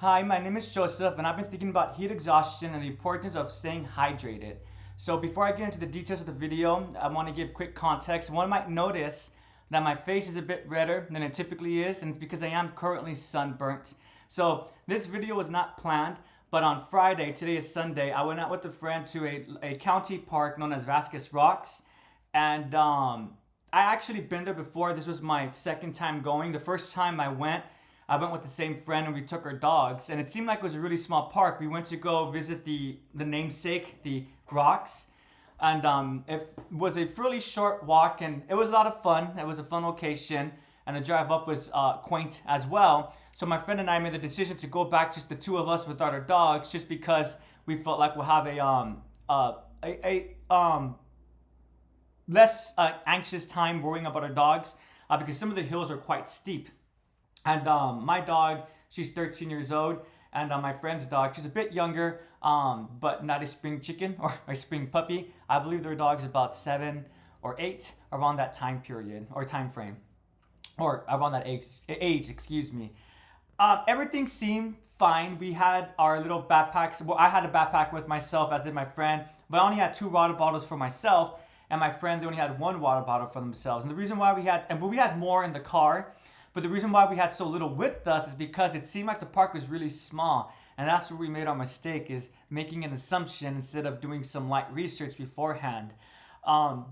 Hi, my name is Joseph, and I've been thinking about heat exhaustion and the importance of staying hydrated. So, before I get into the details of the video, I want to give quick context. One might notice that my face is a bit redder than it typically is, and it's because I am currently sunburnt. So, this video was not planned, but on Friday, today is Sunday, I went out with a friend to a county park known as Vasquez Rocks, and I actually been there before. This was my second time going. The first time I went with the same friend and we took our dogs, and it seemed like it was a really small park. We went to go visit the namesake, the rocks, and it was a fairly short walk, and it was a lot of fun. It was a fun location, and the drive up was quaint as well. So my friend and I made the decision to go back, just the two of us without our dogs, just because we felt like we'll have a less anxious time worrying about our dogs, because some of the hills are quite steep. And my dog, she's 13 years old, and my friend's dog, she's a bit younger, but not a spring chicken or a spring puppy. I believe their dog's about 7 or 8, around that time period or time frame, or around that age, excuse me. Everything seemed fine. We had our little backpacks. Well, I had a backpack with myself, as did my friend, but I only had 2 water bottles for myself, and my friend, they only had 1 water bottle for themselves. And the reason why we had more in the car, but the reason why we had so little with us is because it seemed like the park was really small. And that's where we made our mistake, is making an assumption instead of doing some light research beforehand.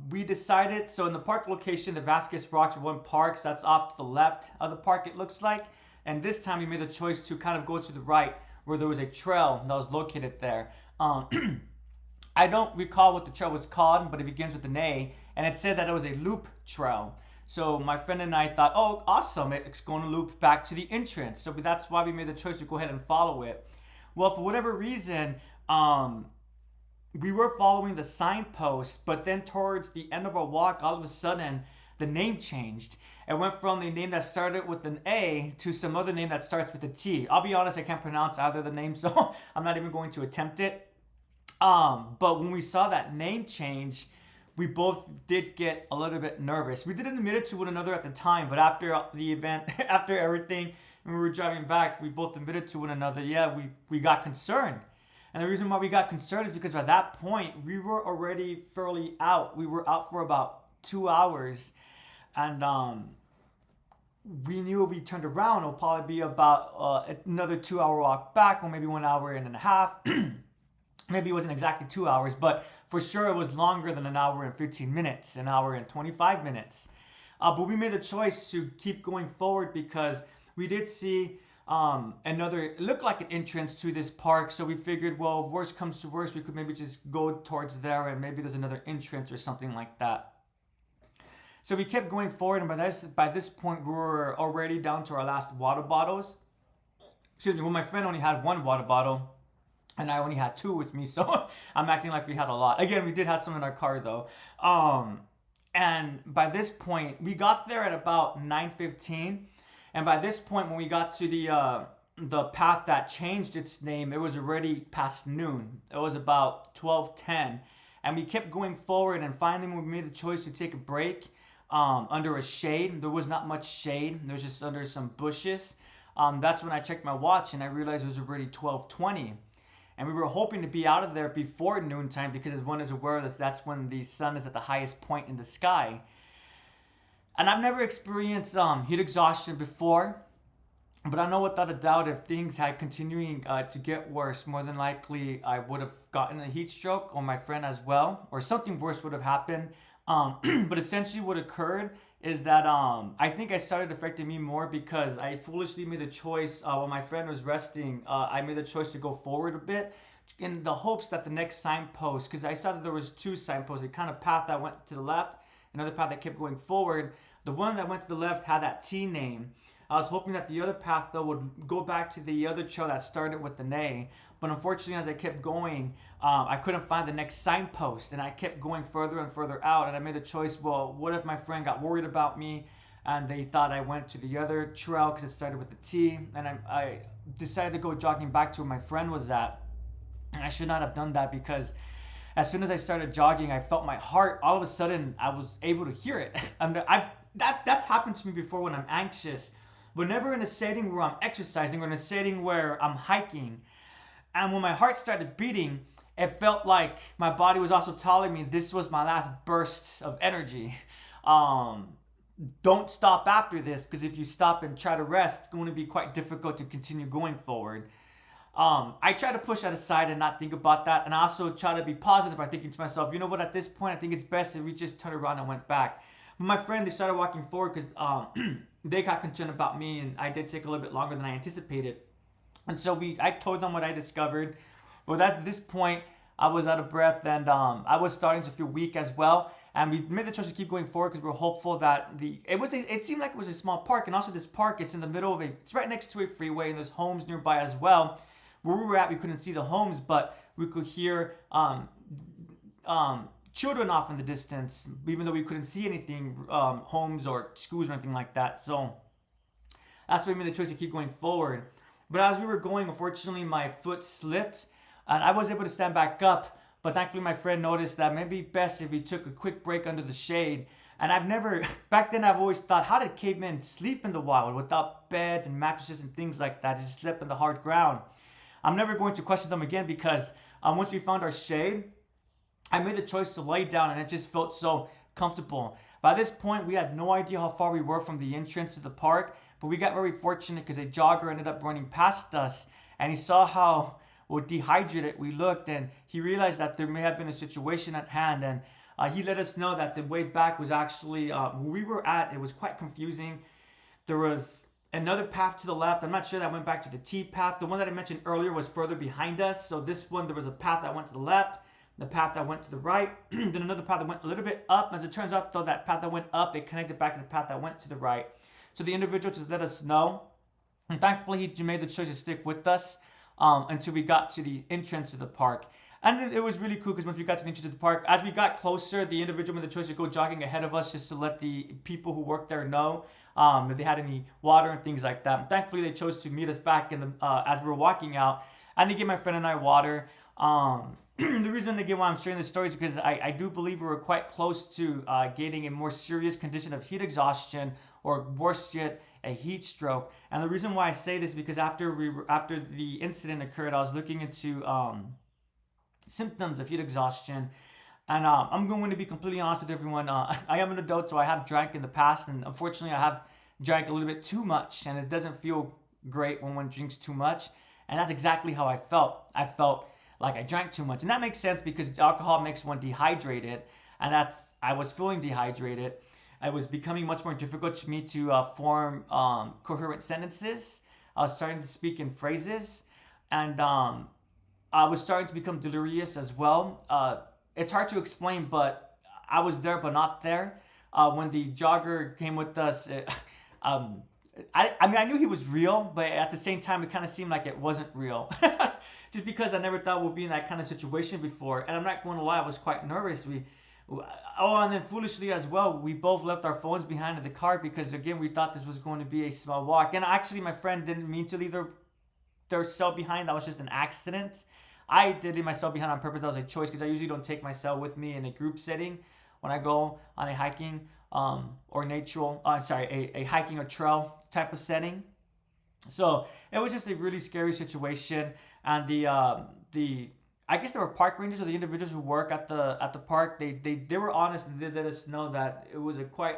We decided, so in the park location, the Vasquez Rocks One Parks, that's off to the left of the park, it looks like. And this time we made the choice to kind of go to the right, where there was a trail that was located there. I don't recall what the trail was called, but it begins with an A, and it said that it was a loop trail. So my friend and I thought, oh, awesome, it's going to loop back to the entrance. So that's why we made the choice to go ahead and follow it. Well, for whatever reason, we were following the signpost, but then towards the end of our walk, all of a sudden, the name changed. It went from the name that started with an A to some other name that starts with a T. I'll be honest, I can't pronounce either of the names, so I'm not even going to attempt it. But when we saw that name change, we both did get a little bit nervous. We didn't admit it to one another at the time, but after the event, after everything, when we were driving back, we both admitted to one another, yeah, we got concerned. And the reason why we got concerned is because by that point, we were already fairly out. We were out for about 2 hours, and we knew if we turned around, it'll probably be about another 2 hour walk back, or maybe 1 hour and a half. Maybe it wasn't exactly 2 hours, but for sure it was longer than 1 hour and 15 minutes, 1 hour and 25 minutes. But we made the choice to keep going forward because we did see it looked like an entrance to this park. So we figured, well, if worst comes to worst, we could maybe just go towards there and maybe there's another entrance or something like that. So we kept going forward, and by this point, we were already down to our last water bottles. Excuse me, well, my friend only had 1 water bottle, and I only had 2 with me, so I'm acting like we had a lot. Again, we did have some in our car though. And by this point, we got there at about 9:15, and by this point, when we got to the path that changed its name, it was already past noon. It was about 12:10, and we kept going forward. And finally, when we made the choice to take a break under a shade, there was not much shade. There was just under some bushes. That's when I checked my watch and I realized it was already 12:20. And we were hoping to be out of there before noontime because, as one is aware of this, that's when the sun is at the highest point in the sky. And I've never experienced heat exhaustion before, but I know without a doubt if things had continuing to get worse, more than likely I would have gotten a heat stroke, or my friend as well, or something worse would have happened. But essentially what occurred is that I think it started affecting me more because I foolishly made the choice while my friend was resting. I made the choice to go forward a bit in the hopes that the next signpost, because I saw that there was 2 signposts, a kind of path that went to the left, another path that kept going forward. The one that went to the left had that T name. I was hoping that the other path though would go back to the other trail that started with an A. But unfortunately, as I kept going, I couldn't find the next signpost, and I kept going further and further out. And I made the choice, well, what if my friend got worried about me and they thought I went to the other trail because it started with a T? And I decided to go jogging back to where my friend was at. And I should not have done that, because as soon as I started jogging, I felt my heart. All of a sudden, I was able to hear it. That's happened to me before when I'm anxious. but never in a setting where I'm exercising or in a setting where I'm hiking. And when my heart started beating, it felt like my body was also telling me this was my last burst of energy. Um, don't stop after this, because if you stop and try to rest, it's going to be quite difficult to continue going forward. I try to push that aside and not think about that. And I also try to be positive by thinking to myself, you know what, at this point, I think it's best if we just turned around and went back. But my friend, they started walking forward because they got concerned about me, and I did take a little bit longer than I anticipated. And so I told them what I discovered. But at this point, I was out of breath, and I was starting to feel weak as well. And we made the choice to keep going forward because we were hopeful that it seemed like it was a small park, and also this park, it's in the middle of it's right next to a freeway, and there's homes nearby as well. Where we were at, we couldn't see the homes, but we could hear children off in the distance, even though we couldn't see anything, homes or schools or anything like that. So that's why we made the choice to keep going forward. But as we were going, unfortunately, my foot slipped, and I was able to stand back up. But thankfully, my friend noticed that maybe best if we took a quick break under the shade. And I've never, back then, I've always thought, how did cavemen sleep in the wild without beds and mattresses and things like that? Just slept on the hard ground. I'm never going to question them again because once we found our shade, I made the choice to lay down, and it just felt so comfortable. By this point, we had no idea how far we were from the entrance to the park, but we got very fortunate because a jogger ended up running past us, and he saw how dehydrated we looked, and he realized that there may have been a situation at hand, and he let us know that the way back was actually where we were at. It was quite confusing. There was another path to the left. I'm not sure that went back to the T path. The one that I mentioned earlier was further behind us. So this one, there was a path that went to the left, the path that went to the right, then another path that went a little bit up. As it turns out, though, that path that went up, it connected back to the path that went to the right. So the individual just let us know. And thankfully, he made the choice to stick with us until we got to the entrance to the park. And it was really cool because once we got to the entrance of the park, as we got closer, the individual made the choice to go jogging ahead of us just to let the people who worked there know if they had any water and things like that. And thankfully, they chose to meet us back in the as we were walking out, and they gave my friend and I water. The reason again why I'm sharing this story is because I do believe we were quite close to getting a more serious condition of heat exhaustion, or worse yet, a heat stroke. And the reason why I say this is because after the incident occurred, I was looking into symptoms of heat exhaustion. And I'm going to be completely honest with everyone. I am an adult, so I have drank in the past, and unfortunately, I have drank a little bit too much, and it doesn't feel great when one drinks too much. And that's exactly how I felt. I felt like I drank too much, and that makes sense because alcohol makes one dehydrated, and I was feeling dehydrated. It was becoming much more difficult for me to form coherent sentences. I was starting to speak in phrases, and I was starting to become delirious as well. It's hard to explain, but I was there but not there. When the jogger came with us, I mean, I knew he was real, but at the same time, it kind of seemed like it wasn't real. Just because I never thought we'd be in that kind of situation before. And I'm not going to lie, I was quite nervous. And then foolishly as well, we both left our phones behind in the car because, again, we thought this was going to be a small walk. And actually, my friend didn't mean to leave their cell behind. That was just an accident. I did leave my cell behind on purpose. That was a choice because I usually don't take my cell with me in a group setting when I go on a hiking or a hiking or trail type of setting. So it was just a really scary situation. And the I guess there were park rangers or the individuals who work at the park. They were honest and they let us know that it was a quite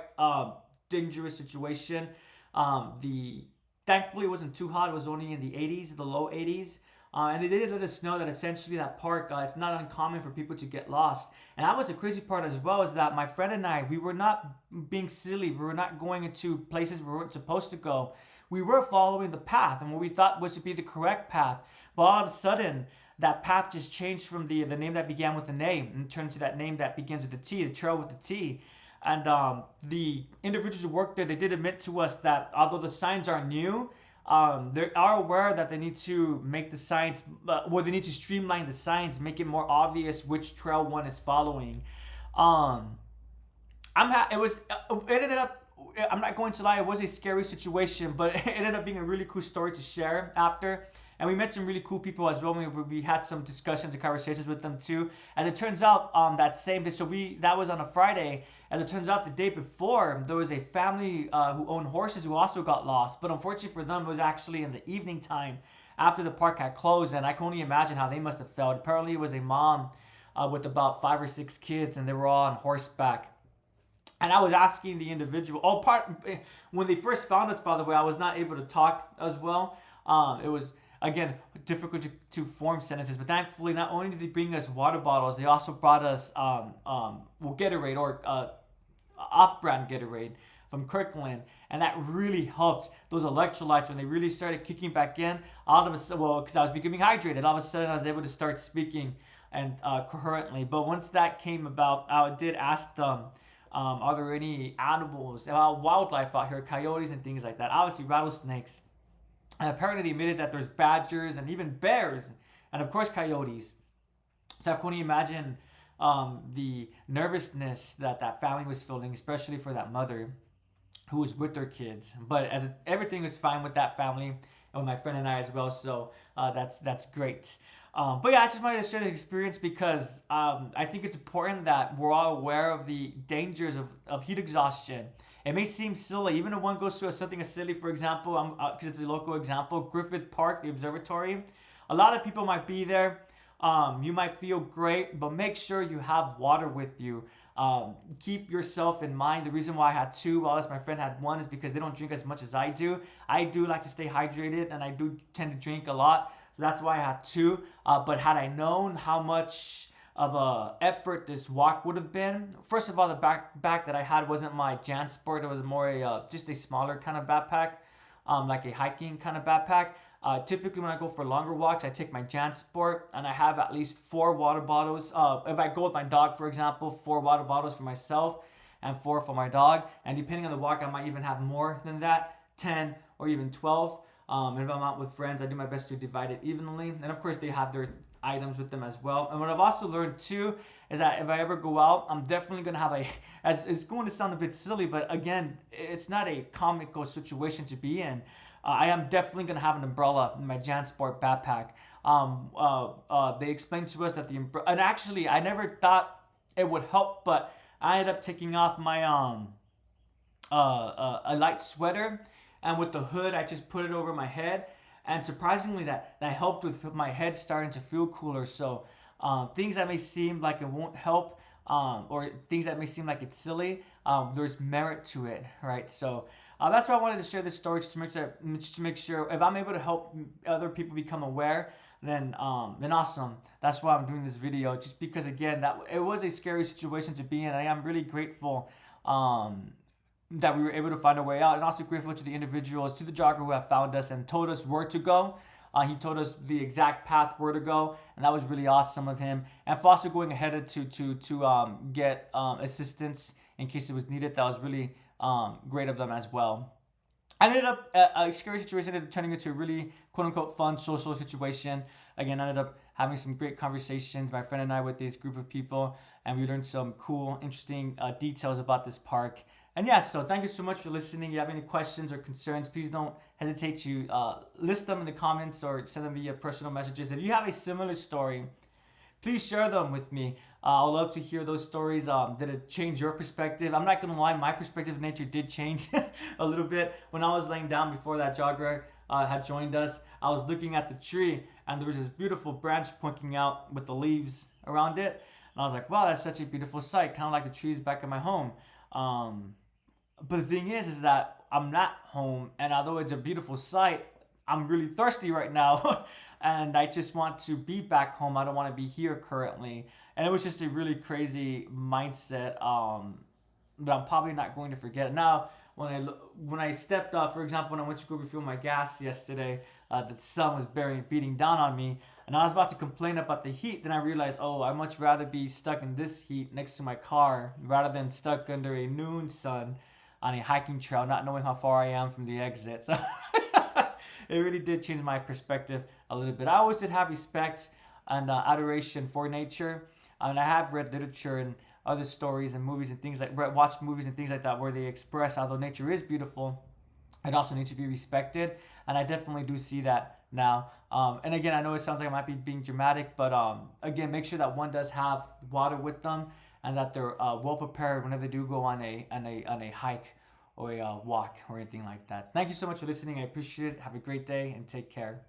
dangerous situation. Thankfully it wasn't too hot. It was only in the 80s, the low 80s. And they did let us know that essentially that park, it's not uncommon for people to get lost. And that was the crazy part as well, is that my friend and I, we were not being silly. We were not going into places we weren't supposed to go. We were following the path and what we thought was to be the correct path. But all of a sudden, that path just changed from the name that began with an A and turned to that name that begins with a T, the trail with the T. And the individuals who worked there, they did admit to us that although the signs are new, they are aware that they need to make the signs, they need to streamline the signs, make it more obvious which trail one is following. It ended up. I'm not going to lie, it was a scary situation, but it ended up being a really cool story to share after. And we met some really cool people as well. We had some discussions and conversations with them too. As it turns out, that same day, that was on a Friday. As it turns out, the day before, there was a family who owned horses who also got lost. But unfortunately for them, it was actually in the evening time after the park had closed. And I can only imagine how they must have felt. Apparently, it was a mom with about 5 or 6 kids, and they were all on horseback. And I was asking the individual. When they first found us, by the way, I was not able to talk as well. It was again difficult to form sentences. But thankfully, not only did they bring us water bottles, they also brought us Gatorade or off-brand Gatorade from Kirkland, and that really helped those electrolytes when they really started kicking back in. All of a sudden, well, because I was becoming hydrated, all of a sudden I was able to start speaking and coherently. But once that came about, I did ask them. Are there any animals, wildlife out here, coyotes and things like that? Obviously, rattlesnakes. And apparently, they admitted that there's badgers and even bears, and of course, coyotes. So I can only imagine the nervousness that family was feeling, especially for that mother who was with their kids. But everything was fine with that family and with my friend and I as well. So that's great. But yeah, I just wanted to share this experience because I think it's important that we're all aware of the dangers of heat exhaustion. It may seem silly, even if one goes to something as silly, for example, because it's a local example, Griffith Park, the observatory. A lot of people might be there. You might feel great, but make sure you have water with you. Keep yourself in mind. The reason why I had two, while my friend had one, is because they don't drink as much as I do. I do like to stay hydrated, and I do tend to drink a lot. So that's why I had two. But had I known how much of a effort this walk would have been, first of all, the backpack that I had wasn't my JanSport. It was more just a smaller kind of backpack, like a hiking kind of backpack. Typically, when I go for longer walks, I take my JanSport, and I have at least 4 water bottles. If I go with my dog, for example, 4 water bottles for myself and 4 for my dog. And depending on the walk, I might even have more than that, 10 or even 12. And if I'm out with friends, I do my best to divide it evenly. And of course, they have their items with them as well. And what I've also learned too is that if I ever go out, I'm definitely going to have it's going to sound a bit silly, but again, it's not a comical situation to be in. I am definitely going to have an umbrella in my JanSport backpack. They explained to us that the umbrella, and actually I never thought it would help, but I ended up taking off my a light sweater, and with the hood I just put it over my head, and surprisingly that helped with my head starting to feel cooler. So things that may seem like it won't help, or things that may seem like it's silly, there's merit to it, right? So that's why I wanted to share this story, just to make sure if I'm able to help other people become aware, then awesome. That's why I'm doing this video, just because again that it was a scary situation to be in. I am really grateful that we were able to find a way out, and also grateful to the individuals, to the jogger who have found us and told us where to go. He told us the exact path where to go, and that was really awesome of him. And for also going ahead to get assistance in case it was needed. That was really great of them as well. I ended up a scary situation ended up turning into a really quote unquote fun social situation. Again, I ended up having some great conversations, my friend and I, with this group of people, and we learned some cool, interesting details about this park. And yeah, so thank you so much for listening. If you have any questions or concerns, please don't hesitate to list them in the comments or send them via personal messages. If you have a similar story, please share them with me. I'd love to hear those stories. Did it change your perspective? I'm not going to lie, my perspective of nature did change a little bit. When I was laying down before that jogger had joined us, I was looking at the tree, and there was this beautiful branch poking out with the leaves around it. And I was like, wow, that's such a beautiful sight, kind of like the trees back at my home. But the thing is that I'm not home, and although it's a beautiful sight, I'm really thirsty right now. And I just want to be back home. I don't want to be here currently. And it was just a really crazy mindset that I'm probably not going to forget. Now, when I stepped off, for example, when I went to go refuel my gas yesterday, the sun was beating down on me. And I was about to complain about the heat. Then I realized, I'd much rather be stuck in this heat next to my car rather than stuck under a noon sun on a hiking trail, not knowing how far I am from the exit. So it really did change my perspective a little bit. I always did have respect and adoration for nature. And I have read literature and other stories and movies and things watched movies and things like that where they express, although nature is beautiful, it also needs to be respected. And I definitely do see that now. And again, I know it sounds like I might be being dramatic, but again, make sure that one does have water with them and that they're well prepared whenever they do go on a hike or a walk or anything like that. Thank you so much for listening. I appreciate it. Have a great day and take care.